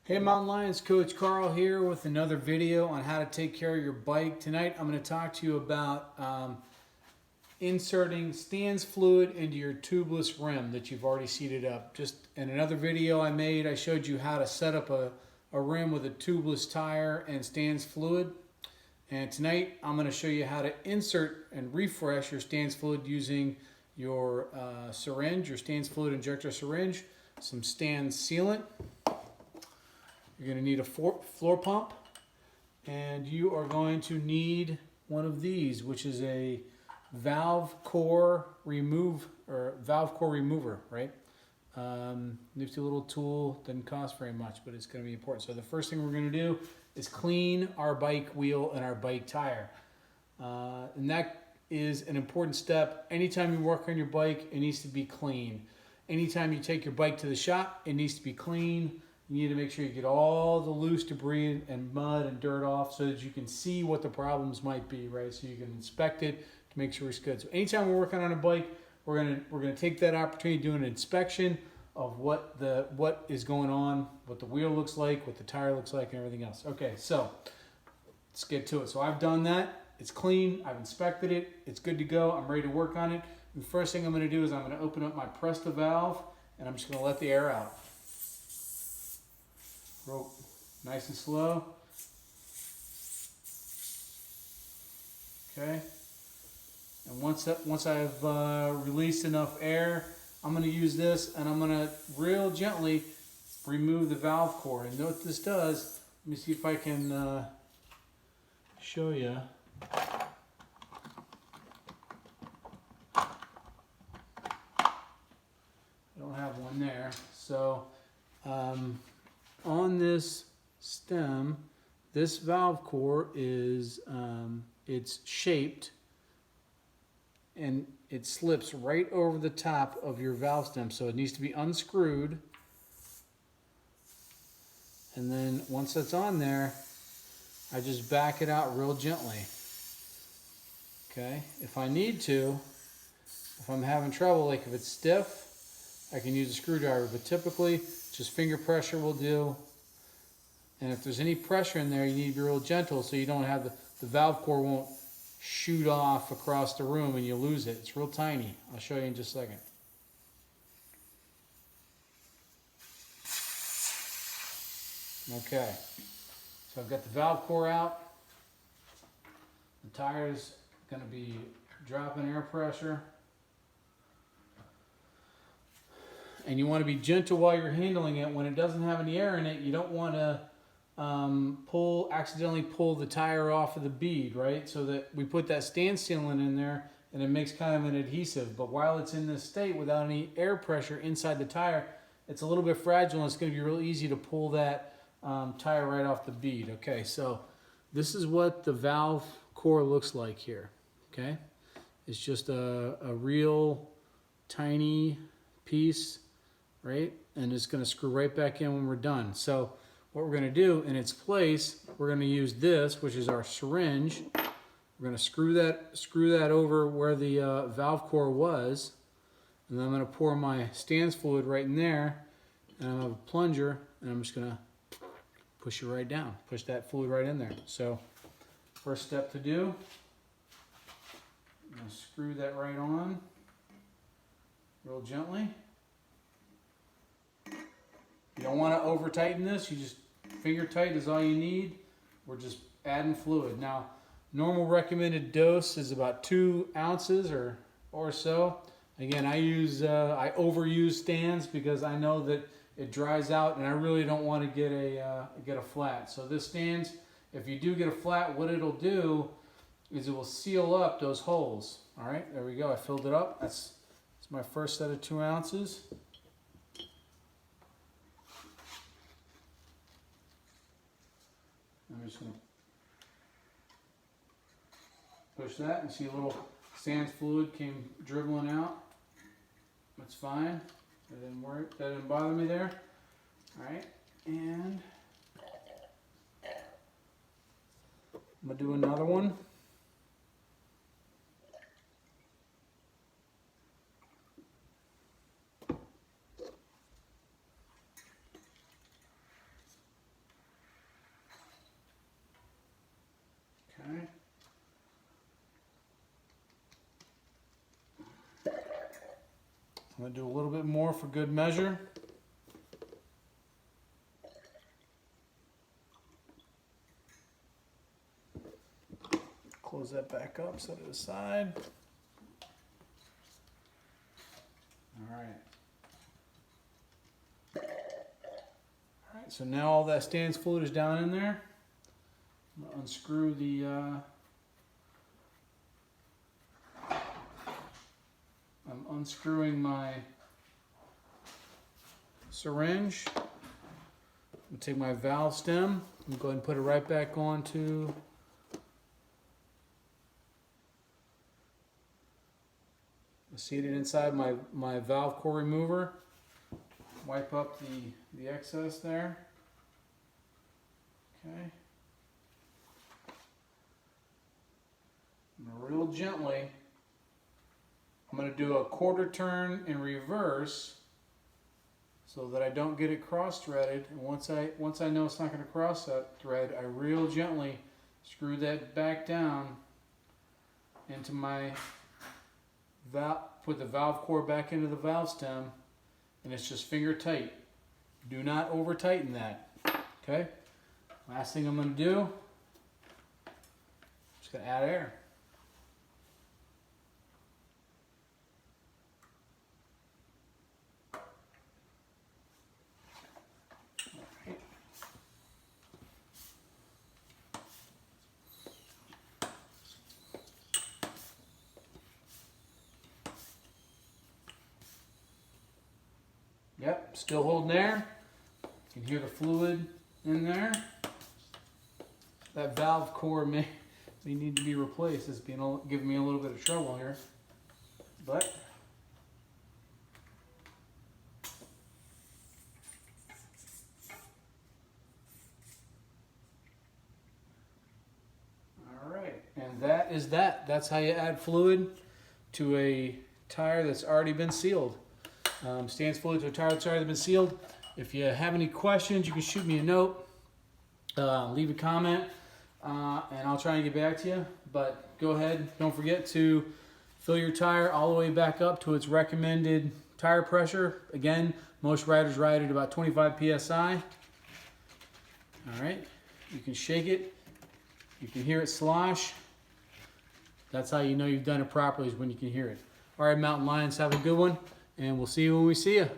Hey Mountain Lions, Coach Carl here with another video on how to take care of your bike. Tonight I'm going to talk to you about inserting Stans fluid into your tubeless rim that you've already seated up. Just in another video I made, I showed you how to set up a rim with a tubeless tire and Stans fluid. And tonight I'm going to show you how to insert and refresh your Stans fluid using your syringe, your Stans fluid injector syringe, some Stans Sealant. You're going to need a floor pump, and you are going to need one of these, which is a valve core remover, right? Nifty little tool, doesn't cost very much, but it's going to be important. So the first thing we're going to do is clean our bike wheel and our bike tire. And that is an important step. Anytime you work on your bike, it needs to be clean. Anytime you take your bike to the shop, it needs to be clean. You need to make sure you get all the loose debris and mud and dirt off so that you can see what the problems might be, right? So you can inspect it to make sure it's good. So anytime we're working on a bike, we're gonna take that opportunity to do an inspection of what is going on, what the wheel looks like, what the tire looks like, and everything else. Okay, so let's get to it. So I've done that. It's clean. I've inspected it. It's good to go. I'm ready to work on it. And the first thing I'm going to do is I'm going to open up my Presta valve, and I'm just going to let the air out. Real nice and slow. Okay. And once I've released enough air, I'm going to use this and I'm going to real gently remove the valve core. And note what this does. Let me see if I can show you. I don't have one there. So on this stem, this valve core is it's shaped and it slips right over the top of your valve stem, so it needs to be unscrewed. And then once that's on there, I just back it out real gently. Okay, if I need to, if I'm having trouble, like if it's stiff, I can use a screwdriver, but typically just finger pressure will do. And if there's any pressure in there, you need to be real gentle so you don't have the valve core won't shoot off across the room and you lose it. It's real tiny. I'll show you in just a second. Okay, so I've got the valve core out. The tire's going to be dropping air pressure. And you want to be gentle while you're handling it. When it doesn't have any air in it, you don't want to accidentally pull the tire off of the bead, right? So that we put that Stans sealant in there and it makes kind of an adhesive. But while it's in this state without any air pressure inside the tire, it's a little bit fragile and it's going to be real easy to pull that tire right off the bead. Okay, so this is what the valve core looks like here. Okay, it's just a real tiny piece, right? And it's going to screw right back in when we're done. So what we're going to do in its place, we're going to use this, which is our syringe. We're going to screw that over where the valve core was, and then I'm going to pour my Stans fluid right in there, and I have a plunger, and I'm just going to push it right down, push that fluid right in there. So first step to do, I'm going to screw that right on real gently. You don't want to over tighten this, you just finger tight is all you need. We're just adding fluid. Now, normal recommended dose is about 2 ounces or so. Again, I overuse Stans because I know that it dries out and I really don't want to get a flat. So this Stans, if you do get a flat, what it'll do is it will seal up those holes. All right, there we go. I filled it up. That's my first set of 2 ounces. I'm just going to push that and see a little Stans fluid came dribbling out. That's fine. That didn't work. That didn't bother me there. All right, and I'm going to do another one. I'm going to do a little bit more for good measure. Close that back up, set it aside. All right. All right, so now all that Stans fluid is down in there. I'm going to unscrew the I'm unscrewing my syringe. I'm going to take my valve stem and go ahead and put it right back onto seat it inside my valve core remover. Wipe up the excess there. Okay. And real gently, I'm going to do a quarter turn in reverse so that I don't get it cross-threaded. And once I know it's not going to cross that thread, I real gently screw that back down into my valve, put the valve core back into the valve stem, and it's just finger tight. Do not over tighten that. Okay? Last thing I'm going to do, just going to add air. Yep, still holding air. You can hear the fluid in there. That valve core may need to be replaced. It's giving me a little bit of trouble here. But all right, and that is that. That's how you add fluid to a tire that's already been sealed. Stans fluid to a tire that's already been sealed. If you have any questions, you can shoot me a note, leave a comment, and I'll try and get back to you. But go ahead, don't forget to fill your tire all the way back up to its recommended tire pressure. Again, most riders ride at about 25 psi. All right, you can shake it. You can hear it slosh. That's how you know you've done it properly, is when you can hear it. All right, mountain lions, have a good one. And we'll see you when we see you.